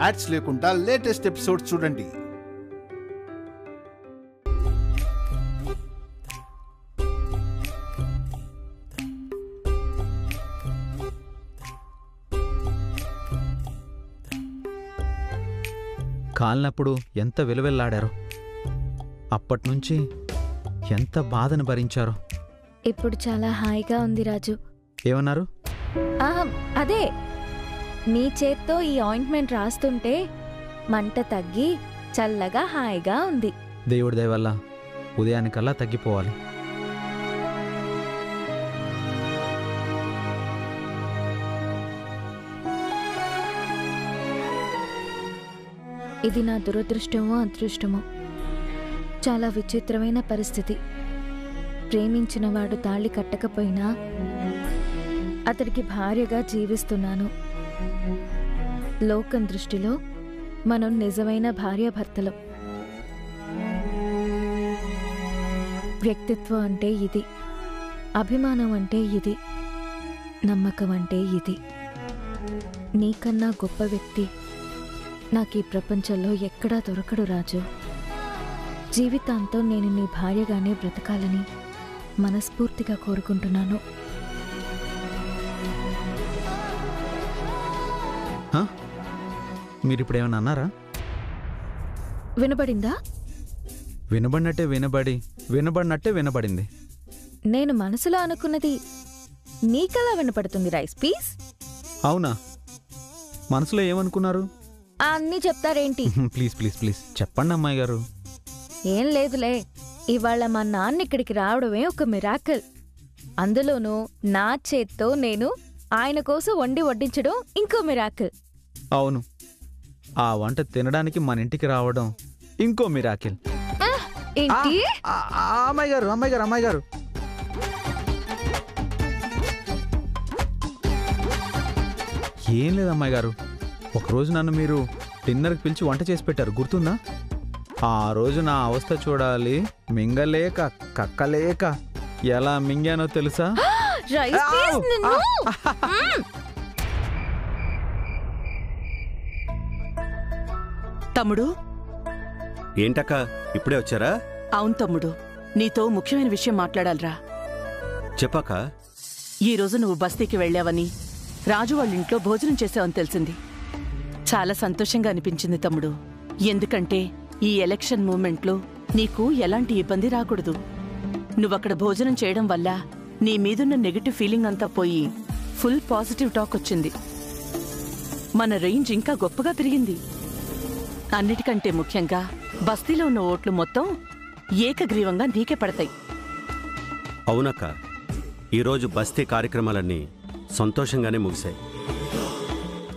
Ads లేకుండా latest episode చూడండి. కాలినప్పుడు ఎంత వెలువెల్లాడారో, అప్పట్నుంచి ఎంత బాధను భరించారో. ఇప్పుడు చాలా హాయిగా ఉంది రాజు. ఏమన్నారు? అదే, నీ చేత్తో ఈ ఆయింట్మెంట్ రాస్తుంటే మంట తగ్గి చల్లగా హాయిగా ఉంది. దేవుడి దయ వల్ల ఉదయానికల్లా తగ్గిపోవాలి. ఇది నా దురదృష్టమో అదృష్టమో, చాలా విచిత్రమైన పరిస్థితి. ప్రేమించిన వాడు తాళి కట్టకపోయినా అతడికి భార్యగా జీవిస్తున్నాను. లోకం దృష్టిలో మనం నిజమైన భార్యాభర్తలం. వ్యక్తిత్వం అంటే ఇది, అభిమానం అంటే ఇది, నమ్మకం అంటే ఇది. నీకన్నా గొప్ప వ్యక్తి నాకు ఈ ప్రపంచంలో ఎక్కడా దొరకడు రాజు. జీవితాంతం నేను నీ భార్యగానే బ్రతకాలని మనస్ఫూర్తిగా కోరుకుంటున్నాను. మీరిప్పుడేమన్నా అన్నారా? వినబడిందా? వినబడినట్టే వినబడినట్టే వినబడింది. నేను మనసులో అనుకున్నది నీకలా వినపడుతుంది రైస్ పీస్. అవునా? మనసులో ఏమనుకున్నారు? అన్నీ చెప్తారేంటి? ప్లీజ్ ప్లీజ్ ప్లీజ్ చెప్పండి అమ్మాయి గారు. ఏం లేదులే, ఇవాళ మా నాన్న ఇక్కడికి రావడమే ఒక మిరాకిల్. అందులోనూ నా చేత్తో నేను ఆయన కోసం వండి వడ్డించడం ఇంకో మిరాకిల్. అవును, ఆ వంట తినడానికి మన ఇంటికి రావడం ఇంకో మిరాకిల్. ఏంటి? అమ్మాయి గారు అమ్మాయి గారు అమ్మాయి గారు ఏం లేదు అమ్మాయి గారు, ఒకరోజు నన్ను మీరు డిన్నర్కి పిలిచి వంట చేసి పెట్టారు, గుర్తుందా? ఆ రోజు నా అవస్థ చూడాలి. మింగలేక కక్కలేక ఎలా మింగానో తెలుసా? తమ్ముడు. ఏంటక్క ఇప్పుడే వచ్చారా? అవును తమ్ముడు, నీతో ముఖ్యమైన విషయం మాట్లాడాలరా. చెప్పాక. ఈరోజు నువ్వు బస్తీకి వెళ్ళావని, రాజు వాళ్ళింట్లో భోజనం చేసావని తెలిసింది. చాలా సంతోషంగా అనిపించింది తమ్ముడు. ఎందుకంటే ఈ ఎలక్షన్ మూమెంట్లో నీకు ఎలాంటి ఇబ్బంది రాకూడదు. నువ్వక్కడ భోజనం చేయడం వల్ల నీ మీదున్న నెగటివ్ ఫీలింగ్ అంతా పోయి ఫుల్ పాజిటివ్ టాక్ వచ్చింది. మన రేంజ్ ఇంకా గొప్పగా పెరిగింది. అన్నిటికంటే ముఖ్యంగా బస్తీలో ఉన్న ఓట్లు మొత్తం ఏకగ్రీవంగా నీకే పడతాయి. అవునక్క, ఈరోజు బస్తీ కార్యక్రమాలన్నీ సంతోషంగానే ముగిశాయి.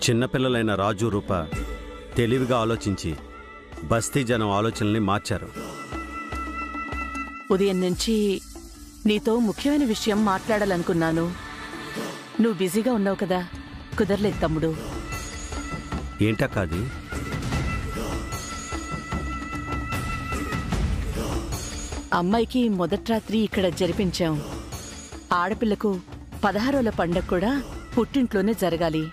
చిన్నపిల్లలైన రాజు రూప తెలివిగా ఆలోచించి బస్తీ జనం ఆలోచనల్ని మార్చారు. ఉదయం నుంచి నీతో ముఖ్యమైన విషయం మాట్లాడాలనుకున్నాను. నువ్వు బిజీగా ఉన్నావు కదా, కుదరలేదు తమ్ముడు. ఏంటక్క అది? అమ్మాయికి మొదటి రాత్రి ఇక్కడ జరిపించాం. ఆడపిల్లకు 16వ పండగ కూడా పుట్టింట్లోనే జరగాలి.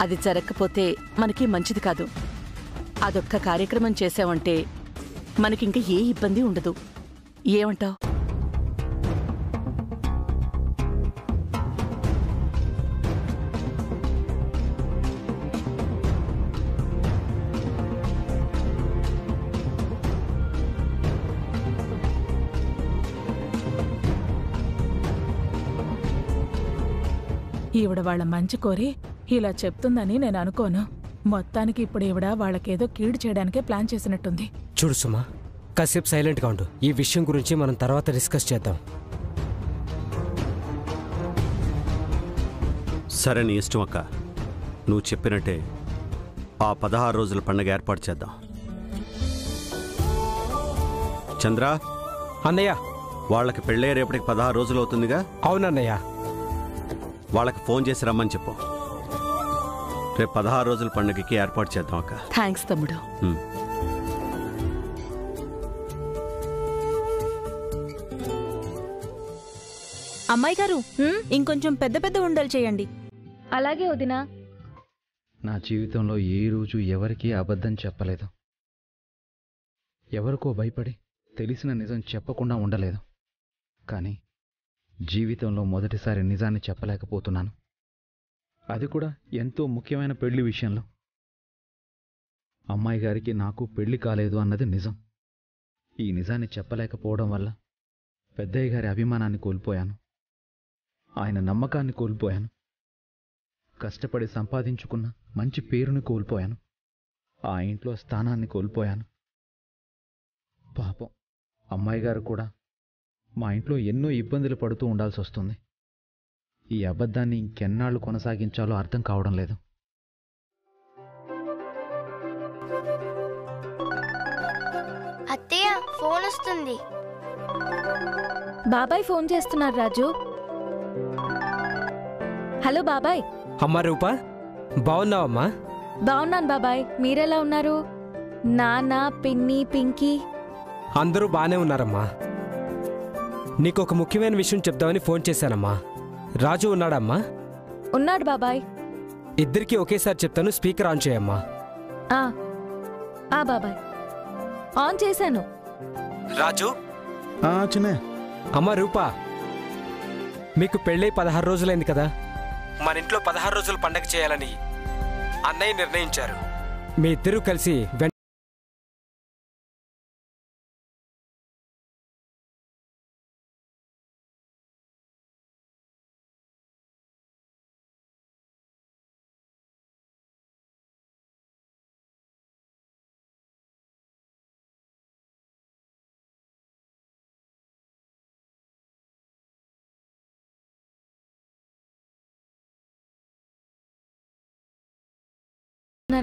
అది జరగకపోతే మనకి మంచిది కాదు. అదొక్క కార్యక్రమం చేసావంటే మనకింక ఏ ఇబ్బంది ఉండదు. ఏమంటావ్? ఈవిడ వాళ్ళ మంచి కోరి ఇలా చెప్తుందని నేను అనుకోను. మొత్తానికి ఇప్పుడు ఈవిడ వాళ్ళకేదో కీడు చేయడానికే ప్లాన్ చేసినట్టుంది. చూడు సుమా, కాసేపు సైలెంట్గా ఉండు. ఈ విషయం గురించి మనం తర్వాత డిస్కస్ చేద్దాం. సరే, నీ ఇష్టం అక్క. నువ్వు చెప్పినట్టే ఆ 16 రోజుల పండుగ ఏర్పాటు చేద్దాం. చంద్ర అన్నయ్య, వాళ్ళకి పెళ్ళే రేపటికి 16 రోజులు అవుతుందిగా? అవునన్నయ్య. వాళ్ళకి ఫోన్ చేసి రమ్మని చెప్పు. రేపు 16 రోజుల పండుగకి ఏర్పాటు చేద్దాం అక్క. థ్యాంక్స్ తమ్ముడు. అమ్మాయి గారు, ఇంకొంచెం పెద్ద పెద్ద ఉండలు చేయండి. అలాగే వదినా. నా జీవితంలో ఏ రోజు ఎవరికీ అబద్ధం చెప్పలేదు. ఎవరికో భయపడి తెలిసిన నిజం చెప్పకుండా ఉండలేదు. కానీ జీవితంలో మొదటిసారి నిజాన్ని చెప్పలేకపోతున్నాను. అది కూడా ఎంతో ముఖ్యమైన పెళ్లి విషయంలో. అమ్మాయి గారికి నాకు పెళ్లి కాలేదు అన్నది నిజం. ఈ నిజాన్ని చెప్పలేకపోవడం వల్ల పెద్దయ్య గారి అభిమానాన్ని కోల్పోయాను. ఆయన నమ్మకాన్ని కోల్పోయాను. కష్టపడి సంపాదించుకున్న మంచి పేరుని కోల్పోయాను. ఆ ఇంట్లో స్థానాన్ని కోల్పోయాను. పాపం అమ్మాయి గారు కూడా మా ఇంట్లో ఎన్నో ఇబ్బందులు పడుతూ ఉండాల్సి వస్తుంది. ఈ అబద్ధాన్ని ఇంకెన్నాళ్ళు కొనసాగించాలో అర్థం కావడం లేదు. అత్తయ్య ఫోన్ వస్తుంది. బాబాయ్ ఫోన్ చేస్తున్నారు రాజు. హలో బాబాయ్. అమ్మా రూపా, బాగున్నావమ్మా? బాగున్నాను బాబాయ్, మీరెలా ఉన్నారు? నాన్న, పిన్ని, పింకీ అందరూ బాగానే ఉన్నారమ్మా. నీకు ఒక ముఖ్యమైన విషయం చెప్దామని ఫోన్ చేశానమ్మా. రాజు ఉన్నాడమ్మా? ఉన్నాడు బాబాయ్. ఇద్దరికీ ఒకేసారి చెప్తాను, స్పీకర్ ఆన్ చేయమ్మా. బాబాయ్ ఆన్ చేశాను. రాజు, చిన్న అమ్మా రూపా, మీకు పెళ్ళై 16 రోజులైంది కదా. మన ఇంట్లో 16 రోజులు పండగ చేయాలని అన్నయ్య నిర్ణయించారు. మీ ఇద్దరూ కలిసి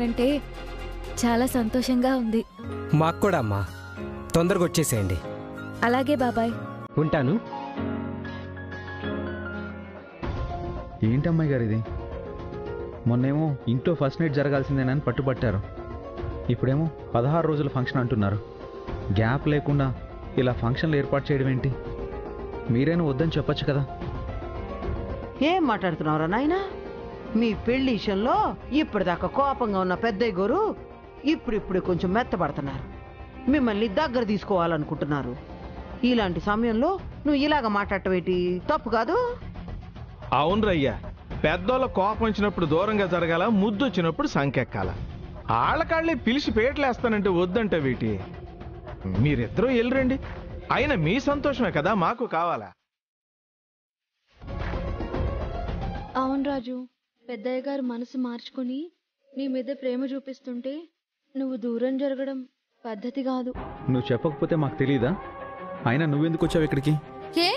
అంటే చాలా సంతోషంగా ఉంది. మాకు కూడా అమ్మా. తొందరగా వచ్చేసేయండి. అలాగే బాబాయ్. ఉంటాను. ఏంటమ్మాయి గారు ఇది? మొన్నేమో ఇంట్లో ఫస్ట్ నైట్ జరగాల్సిందేనని పట్టుబట్టారు. ఇప్పుడేమో 16 రోజుల ఫంక్షన్ అంటున్నారు. గ్యాప్ లేకుండా ఇలా ఫంక్షన్లు ఏర్పాటు చేయడం ఏంటి? మీరేనా వద్దని చెప్పచ్చు కదా. ఏం మాట్లాడుతున్నావురా నాయనా? మీ పెళ్లి విషయంలో ఇప్పటిదాకా కోపంగా ఉన్న పెద్దయ్య గారు ఇప్పుడిప్పుడే కొంచెం మెత్తపడుతున్నారు. మిమ్మల్ని దగ్గర తీసుకోవాలనుకుంటున్నారు. ఇలాంటి సమయంలో నువ్వు ఇలాగ మాట్లాడటం ఏంటి? తప్పు కాదు. అవునరయ్యా, పెద్దోళ్ళ కోపం వచ్చినప్పుడు దూరంగా జరగాల, ముద్దు వచ్చినప్పుడు సంకెక్కాల. ఆళ్ళకాళ్ళే పిలిచి పేటలేస్తానంటే వద్దంటే వీటి. మీరిద్దరూ వెళ్ళరండి. అయినా మీ సంతోషమే కదా మాకు కావాలా. అవును రాజు, పెద్దయ్య గారు మనసు మార్చుకుని నీ మీద ప్రేమ చూపిస్తుంటే నువ్వు దూరం జరగడం పద్ధతి కాదు. నువ్వు చెప్పకపోతే మాకు తెలీదా? అయినా నువ్వెందుకు వచ్చావు ఇక్కడికి? ఏ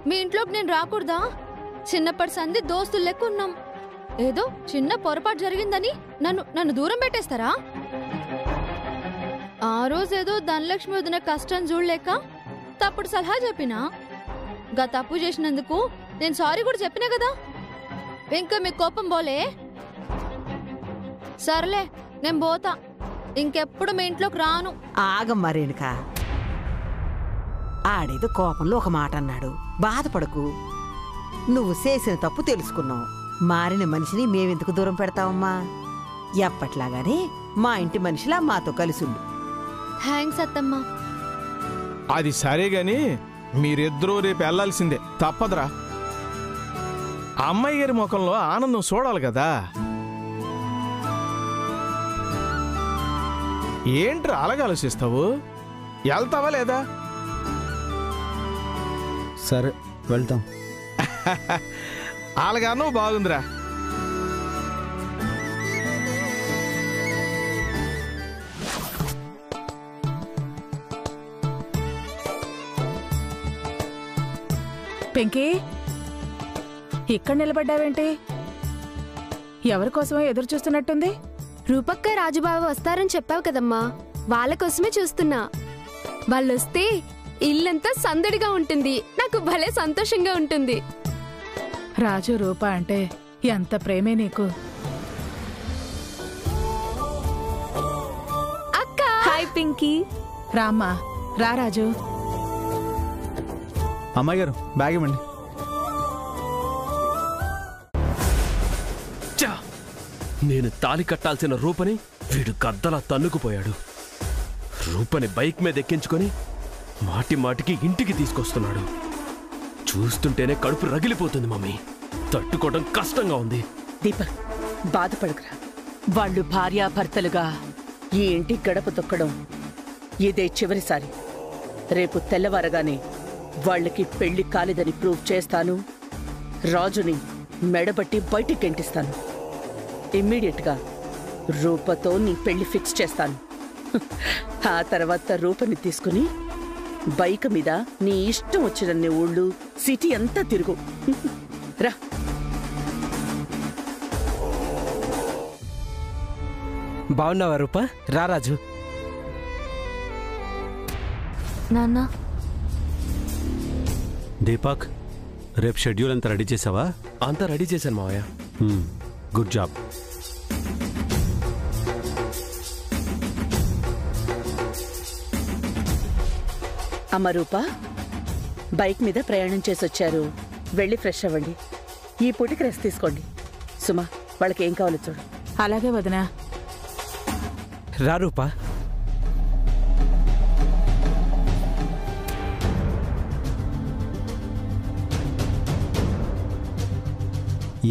మీ ఇంట్లోకి నేను రాకూడదా? చిన్నప్పటి సంది దోస్తులు లెక్క ఉన్నాం. ఏదో చిన్న పొరపాటు జరిగిందని నన్ను దూరం పెట్టేస్తారా? ఆ రోజేదో ధనలక్ష్మి వదిన కష్టం చూడలేక తప్పుడు సలహా చెప్పినా. గా తప్పు చేసినందుకు నేను సారీ కూడా చెప్పినా కదా. ఇంకా మీ కోపం పోలే? సర్లే, నేను పోతా. ఇంకెప్పుడు మీ ఇంట్లోకి రాను. ఆగమ్మా రేణుకా, ఆడేదో కోపంలో ఒక మాట అన్నాడు. బాధపడకు. నువ్వు చేసిన తప్పు తెలుసుకున్నావు. మారిన మనిషిని మేమెందుకు దూరం పెడతావమ్మా? ఎప్పట్లాగానే మా ఇంటి మనిషిలా మాతో కలిసిండు. థ్యాంక్స్ అత్తమ్మా. అది సరే గాని మీరిద్దరూ రేపు వెళ్లాల్సిందే, తప్పదురా. అమ్మాయి గారి ముఖంలో ఆనందం చూడాలి కదా. ఏంట్రా అలాగ ఆలోచిస్తావు? వెళ్తావా లేదా? సరే వెళ్తాం. అలాగానో బాగుందిరా. పెంకీ, ఇక్కడ నిలబడ్డావేంటి? ఎవరికోసమో ఎదురు చూస్తున్నట్టుంది. రూపక్క, రాజుబాబు వస్తారని చెప్పావు కదమ్మా, వాళ్ళ కోసమే చూస్తున్నా. వాళ్ళొస్తే ఇల్లంతా సందడిగా ఉంటుంది. నాకు భలే సంతోషంగా ఉంటుంది. రాజు రూప అంటే ఎంత ప్రేమే నీకు. అక్క, హాయ్ పింకీ. రామ్మా, రా రాజు. అమ్మాయి గారు బ్యాగ్ ఇవ్వండి. నేను తాలి కట్టాల్సిన రూపని వీడు గద్దలా తన్నుకుపోయాడు. రూపని బైక్ మీద ఎక్కించుకొని మాటి మాటికి ఇంటికి తీసుకొస్తున్నాడు. చూస్తుంటేనే కడుపు రగిలిపోతుంది మమ్మీ. తట్టుకోవడం కష్టంగా ఉంది. దీపక్, బాధపడకురా. వాళ్ళు భార్యాభర్తలుగా ఈ ఇంటి గడప తొక్కడం ఇదే చివరిసారి. రేపు తెల్లవారగానే వాళ్ళకి పెళ్లి కాలేదని ప్రూవ్ చేస్తాను. రాజుని మెడబట్టి బయటికి గెంటిస్తాను. ఇమ్మీడియట్గా రూపతో నీ పెళ్లి ఫిక్స్ చేస్తాను. ఆ తర్వాత రూపని తీసుకుని బైక్ మీద నీ ఇష్టం వచ్చినన్ని ఊళ్ళు సిటీ అంతా తిరుగు. రా. బాగున్నావా రూప? రా రాజు. నాన్న, దీపక్, రేపు షెడ్యూల్ అంతా రెడీ చేసావా? అంతా రెడీ చేశాను మావయ్య. Good job. అమ్మ రూప, బైక్ మీద ప్రయాణం చేసొచ్చారు. వెళ్ళి ఫ్రెష్ అవ్వండి. ఈ పూటకి రెస్ట్ తీసుకోండి. సుమా, వాళ్ళకి ఏం కావాలో చూడు. అలాగే వదినా. రా రూప.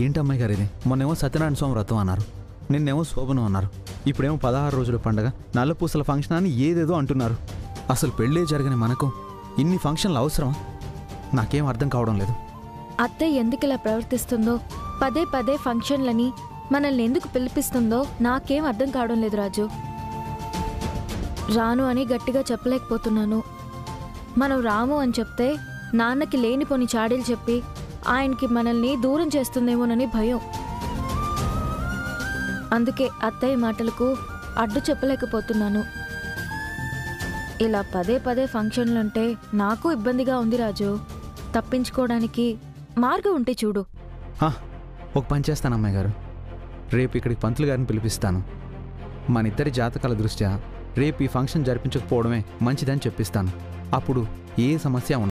ఏంటి అమ్మాయి గారు ఇది? మొన్నేమో సత్యనారాయణ స్వామి వ్రతం అన్నారు, నిన్నేమో శోభనం అన్నారు, ఇప్పుడేమో 16 రోజుల పండగ, నల్లపూసల ఫంక్షన్ అని ఏదేదో అంటున్నారు. అసలు పెళ్ళే జరగని మనకు ఇన్ని ఫంక్షన్లు అవసరమా? నాకేం అర్థం కావడం లేదు. అత్తయ్య ఎందుకు ఇలా ప్రవర్తిస్తుందో, పదే పదే ఫంక్షన్లని మనల్ని ఎందుకు పిలిపిస్తుందో నాకేం అర్థం కావడం లేదు రాజు. రాను అని గట్టిగా చెప్పలేకపోతున్నాను. మనం రాము అని చెప్తే నాన్నకి లేనిపోని చాడీలు చెప్పి ఆయనకి మనల్ని దూరం చేస్తుందేమోనని భయం. అందుకే అత్తయ్య మాటలకు అడ్డు చెప్పలేకపోతున్నాను. ఇలా పదే పదే ఫంక్షన్లంటే నాకు ఇబ్బందిగా ఉంది రాజు. తప్పించుకోవడానికి మార్గం ఉంటే చూడు. ఒక పని చేస్తాను అమ్మాయి గారు, రేపు ఇక్కడికి పంతులు గారిని పిలిపిస్తాను. మన ఇద్దరి జాతకాల దృష్ట్యా రేపు ఈ ఫంక్షన్ జరిపించకపోవడమే మంచిదని చెప్పిస్తాను. అప్పుడు ఏ సమస్య ఉండదు.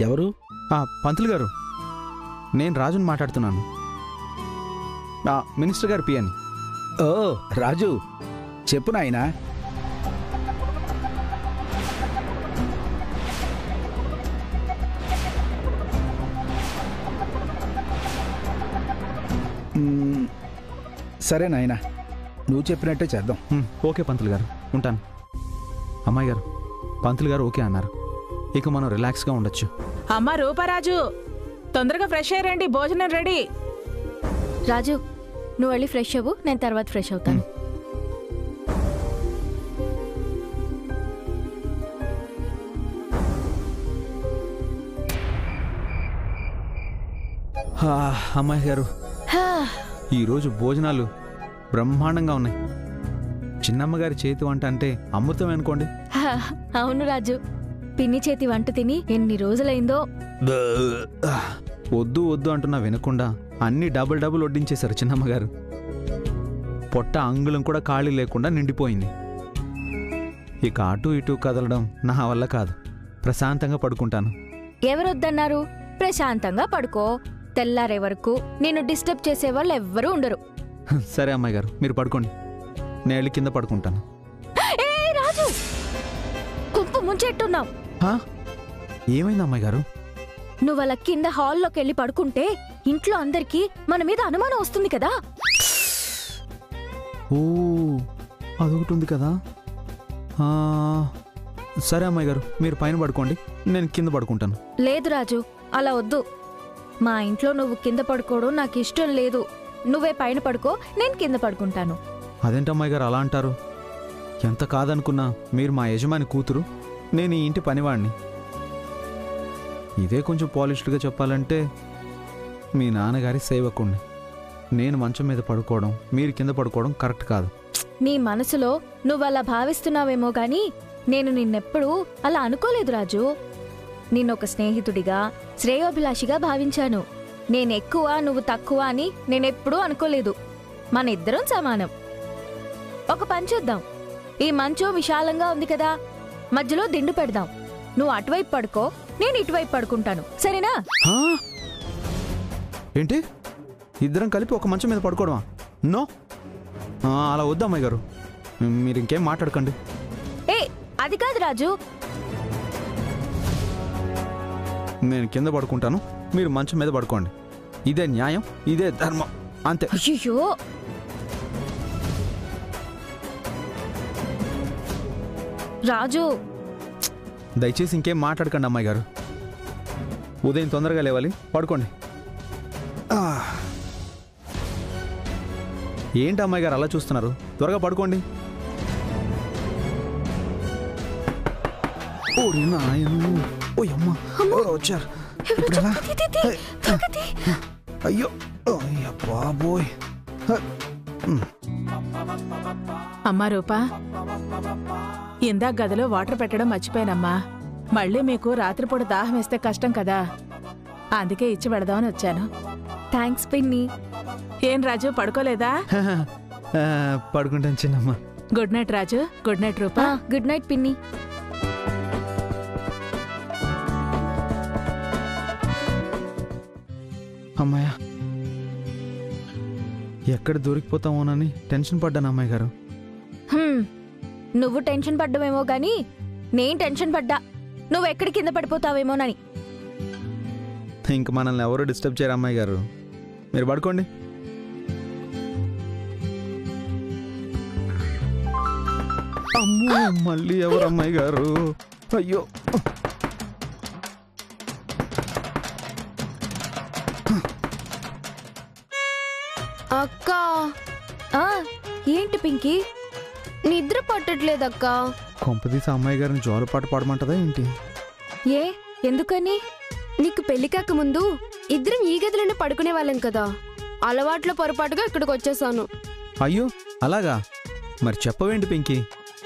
ఎవరు? పంతులు గారు, నేను రాజుని మాట్లాడుతున్నాను. మినిస్టర్ గారు పియని. ఓ రాజు, చెప్పు నాయనా. సరే నాయనా, నువ్వు చెప్పినట్టే చేద్దాం. ఓకే పంతులు గారు, ఉంటాను. అమ్మాయి గారు, పంతులు గారు ఓకే అన్నారు, ఇక మనం రిలాక్స్గా ఉండొచ్చు. అమ్మా రూపరాజు, తొందరగా ఫ్రెష్ అయ్యారండి, భోజనం రెడీ. రాజు, నువ్వు వెళ్ళి ఫ్రెష్ అవ్వు, నేను తర్వాత ఫ్రెష్ అవుతాను. అమ్మాయి గారు, ఈరోజు భోజనాలు బ్రహ్మాండంగా ఉన్నాయి. చిన్నమ్మగారి చేతి వంట అంటే అమృతం అనుకోండి. అవును రాజు, పిన్ని చేతి వంట తిని ఎన్ని రోజులైందో. వద్దు వద్దు అంటున్నా వినకుండా అన్ని డబుల్ వడ్డించేశారు చిన్నమ్మగారు. పొట్ట అంగుళం కూడా ఖాళీ లేకుండా నిండిపోయింది. ఇక అటు ఇటు కదలడం నా వల్ల కాదు. ప్రశాంతంగా పడుకుంటాను. ఎవరొద్దన్నారు? ప్రశాంతంగా పడుకో. తెల్లారే వరకు నిన్ను డిస్టర్బ్ చేసేవాళ్ళు ఎవ్వరూ ఉండరు. సరే అమ్మాయి గారు, మీరు పడుకోండి, నేను వెళ్ళి కింద పడుకుంటాను. రాజు, కుంపు ముంచెట్టున్నావు. ఏమైంది అమ్మాయి గారు? నువ్వు అలా కింద హాల్లోకి వెళ్ళి పడుకుంటే ఇంట్లో అందరికీ మన మీద అనుమానం వస్తుంది కదా. ఓ, అదొకటి ఉంది కదా. సరే అమ్మాయి గారు, మీరు పైన పడుకోండి, నేను కింద పడుకుంటాను. లేదు రాజు, అలా వద్దు. మా ఇంట్లో నువ్వు కింద పడుకోవడం నాకు ఇష్టం లేదు. నువ్వే పైన పడుకో, నేను కింద పడుకుంటాను. అదేంటమ్మాయి గారు అలా అంటారు? ఎంత కాదనుకున్నా మీరు మా యజమాని కూతురు, నేను ఈ ఇంటి పనివాడిని. ఇదే కొంచెం పాలిష్డ్గా చెప్పాలంటే మీ నాన్నగారి సేవకుణ్ణి. నేను మంచం మీద పడుకోవడం, మీరు కింద పడుకోవడం కరెక్ట్ కాదు. నీ మనసులో నువ్వలా భావిస్తున్నావేమో గాని నేను నిన్నెప్పుడూ అలా అనుకోలేదు రాజు. నిన్నొక స్నేహితుడిగా, శ్రేయోభిలాషిగా భావించాను. నేనెక్కువ నువ్వు తక్కువ అని నేనెప్పుడూ అనుకోలేదు. మన ఇద్దరం సమానం. ఒక పని చేద్దాం. ఈ మంచం విశాలంగా ఉంది కదా, మధ్యలో దిండు పెడదాం. నువ్వు అటువైపు పడుకో, నేను ఇటువైపు పడుకుంటాను, సరేనా? ఏంటి ఇద్దరం కలిపి ఒక మంచం మీద పడుకోవడమా? నో, అలా వద్దు అమ్మాయి గారు. మీరు ఇంకేం మాట్లాడకండి. ఏ అది కాదు రాజు. నేను కింద పడుకుంటాను, మీరు మంచం మీద పడుకోండి. ఇదే న్యాయం, ఇదే ధర్మం, అంతే. అయ్యో రాజు, దయచేసి ఇంకేం మాట్లాడకండి అమ్మాయి గారు. ఉదయం తొందరగా లేవాలి, పడుకోండి. ఏంటి అమ్మాయి గారు అలా చూస్తున్నారు? త్వరగా పడుకోండి. వచ్చారు ఇప్పుడు ఎలా? అయ్యో బాబోయ్. అమ్మా రూపా, ఇందాక గదిలో వాటర్ పెట్టడం మర్చిపోయానమ్మా. మళ్ళీ మీకు రాత్రిపూట దాహం వేస్తే కష్టం కదా, అందుకే ఇచ్చి పెడదామని వచ్చాను. థ్యాంక్స్ పిన్ని. ఏం రాజు, పడుకోలేదా? పడుకుంటాను చిన్నమ్మ. గుడ్ నైట్ రాజు. గుడ్ నైట్ రూపా. గుడ్ నైట్ పిన్ని. అమ్మాయ్యా, ఎక్కడ దొరికిపోతామోనని టెన్షన్ పడ్డాను అమ్మాయి గారు. నువ్వు టెన్షన్ పడ్డావేమో గాని నేను టెన్షన్ పడ్డా, నువ్వు ఎక్కడి కింద పడిపోతావేమోనని. ఇంక మనల్ని ఎవరు డిస్టర్బ్ చేయరు అమ్మాయి గారు, మీరు పడుకోండి. అమ్మో, మళ్ళీ ఎవరు అమ్మాయి గారు? అయ్యో, అక్క. ఏంటి పింకీ, నిద్ర పట్టట్లేదక్క. కొంపదీసి అమ్మాయి గారిని జోలపాట పాడమంటదా ఏంటి? ఏ ఎందుకని? నీకు పెళ్లి కాక ముందు ఇద్దరం ఈ గదిలోనే పడుకునే వాళ్ళం కదా, అలవాట్లో పొరపాటుగా ఇక్కడికి వచ్చేసాను. అయ్యో అలాగా? మరి చెప్పవేంటి పింకీ?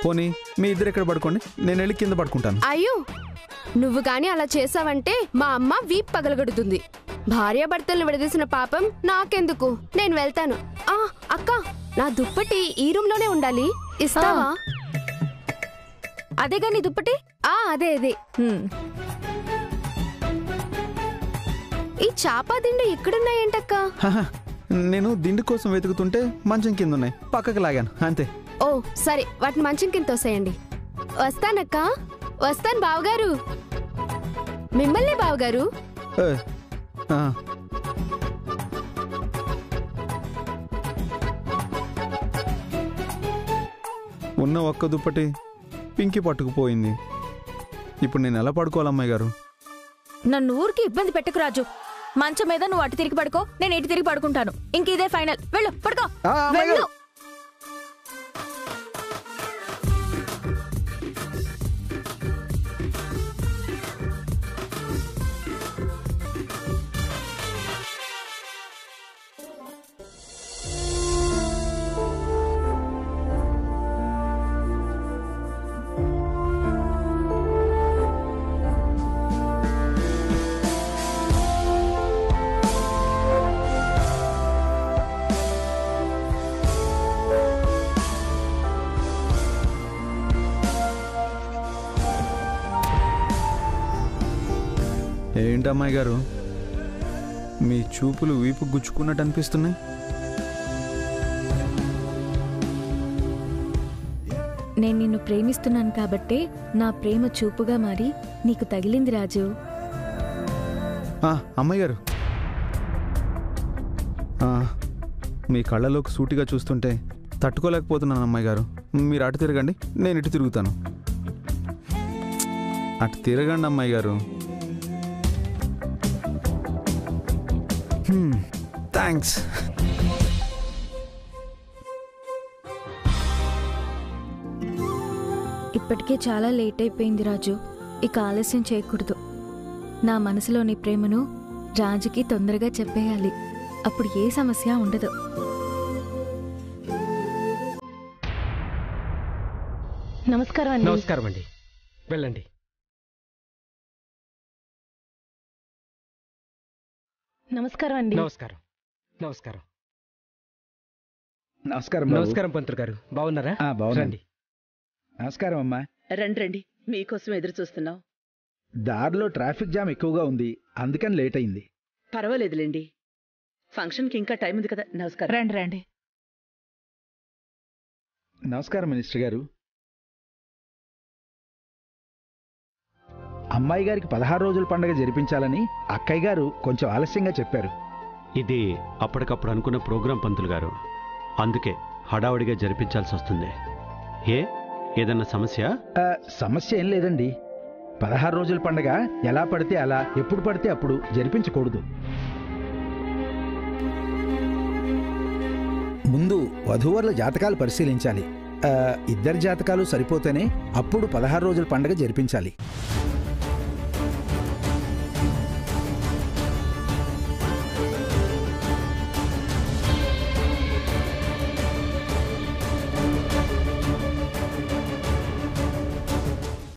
పోనీ మీ ఇద్దరు ఎక్కడ పడుకోండి, నేను వెళ్ళి కింద పడుకుంటాను. అయ్యో, నువ్వు గాని అలా చేసావంటే మా అమ్మ వీప్ పగలగొడుతుంది. భార్యాభర్తలను విడదీసిన పాపం నాకెందుకు, నేను వెళ్తాను. అక్క, నా దుప్పటి ఈ రూమ్ లోనే ఉండాలి, ఇస్తావా? అదేగా నీ దుప్పటి? అదే అదే. ఈ చాపా దిండు ఎక్కడున్నాయేంటక్క? నేను దిండు కోసం వెతుకుతుంటే మంచం కింద ఉన్నాయి, పక్కకి లాగాను అంతే. ఓ సరే, వాటిని మంచం కింద తోసేయండి. వస్తానక్క, వస్తాను బావగారు. మిమ్మల్ని బావగారు. ఉన్న ఒక్క దుప్పటి పింకీ పట్టుకుపోయింది. ఇప్పుడు నేను ఎలా పడుకోవాలి అమ్మాయి గారు? నన్ను ఊరికి ఇబ్బంది పెట్టకు రాజు. మంచం మీద నువ్వు అటు తిరిగి పడుకో, నేను ఇటు తిరిగి పడుకుంటాను. ఇంక ఇదే ఫైనల్. వెళ్ళు, పడుకో. వెళ్ళు. ఏంటమ్మాయి గారు, మీ చూపులు వీపు గుచ్చుకున్నట్టు అనిపిస్తున్నాయి. నేను నిన్ను ప్రేమిస్తున్నాను కాబట్టే నా ప్రేమ చూపుగా మారి నీకు తగిలింది రాజు. అమ్మాయి గారు, మీ కళ్ళలోకి సూటిగా చూస్తుంటే తట్టుకోలేకపోతున్నాను అమ్మాయి గారు. మీరు అటు తిరగండి, నేను ఇటు తిరుగుతాను. అటు తిరగండి అమ్మాయి గారు. థ్యాంక్స్. ఇప్పటికే చాలా లేట్ అయిపోయింది రాజు, ఇక ఆలస్యం చేయకూడదు. నా మనసులోని ప్రేమను రాజుకి తొందరగా చెప్పేయాలి, అప్పుడు ఏ సమస్య ఉండదు. నమస్కారం అండి. నమస్కారం అండి, వెళ్ళండి. నమస్కారం అండి. నమస్కారం. నమస్కారం. నమస్కారం. నమస్కారం పంతులు గారు, బాగున్నారా? బాగుందండి. నమస్కారం అమ్మా. రండి రండి, మీకోసం ఎదురు చూస్తున్నాం. దారిలో ట్రాఫిక్ జామ్ ఎక్కువగా ఉంది, అందుకని లేట్ అయింది. పర్వాలేదులేండి, ఫంక్షన్కి ఇంకా టైం ఉంది కదా. నమస్కారం. రండి రండి. నమస్కారం మినిస్టర్ గారు. అమ్మాయి గారికి 16 రోజుల పండుగ జరిపించాలని అక్కయ్య గారు కొంచెం ఆలస్యంగా చెప్పారు. ఇది అప్పటికప్పుడు అనుకున్న ప్రోగ్రాం పంతులు గారు, అందుకే హడావుడిగా జరిపించాల్సి వస్తుంది. ఏదన్నా సమస్య? సమస్య ఏం లేదండి. 16 రోజుల పండుగ ఎలా పడితే అలా, ఎప్పుడు పడితే అప్పుడు జరిపించకూడదు. ముందు వధూవరుల జాతకాలు పరిశీలించాలి. ఇద్దరి జాతకాలు సరిపోతేనే అప్పుడు 16 రోజుల పండుగ జరిపించాలి.